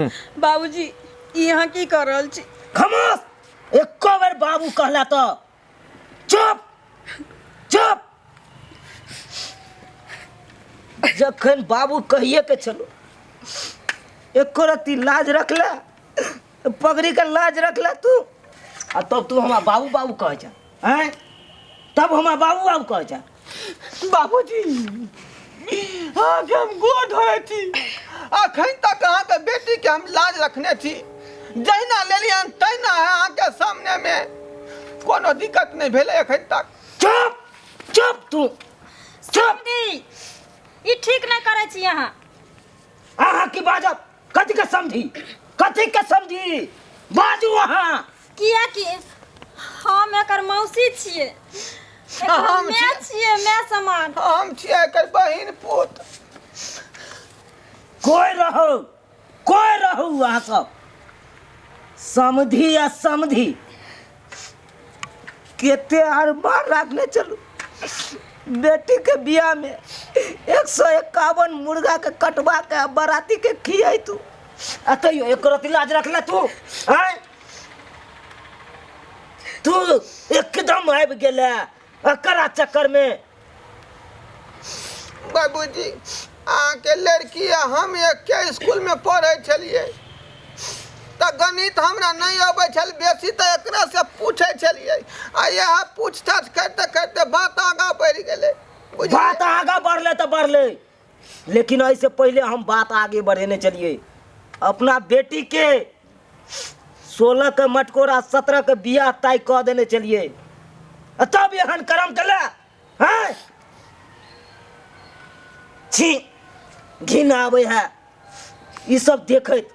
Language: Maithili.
बाबूजी यहाँ की कर रहल छी? खामोश। एको बेर बाबू कहला तो चुप चुप। जखन बाबू कहिए के चलो एको रत्ती लाज रखला, पगड़ी का लाज रखला तू। आ तब तू हमारा बाबू बाबू कह जा हैं? तब हमारा बाबू बाबू कह जा। बाबूजी आगे हम गोद धरे थी, अखन तक अहाँ के बेटी के हम लाज रखने थी। जहिना लेलियन तहिना अहाँ के सामने में कोनो दिक्कत नहीं भेले अखन तक। चुप चुप तू चुप। ई ठीक नहीं करे छी यहाँ। अहाँ की बाजब? कथी के समझी? कथी के समझी? बाजू अहाँ। किया कि हम एकर मौसी छिए, हम मैं छिए, मैं समान। हम छिए एकर बहिन पुत। कोई रहो अहाँ सब समझी या समझी केते आर बार रखने चलू। बेटी के बियाह में 151 मुर्गा के कटवा के बराती के खियाई तू। अतयो एक रति लाज रखला तू हैं? तू एकदम आबि गेला एकरा चक्कर में। बाबूजी अहाँ के लड़की हम एक के स्कूल में पढ़े छलिए तो गणित हमरा नहीं आबै छल बेसी, तो एकरा से पूछे छलिए। आ यह पूछताछ करते करते बात आगा बढ़ गेले। बात आगा बढ़ले तो बढ़ले, लेकिन ऐसे पहले हम बात आगे बढ़ेने चलिए। अपना बेटी के 16 के मटकोरा 17 के बियाह तय कह देने चलिए, तब एहन कर्म कला हैं? छी घिन आवे है ई सब देखत।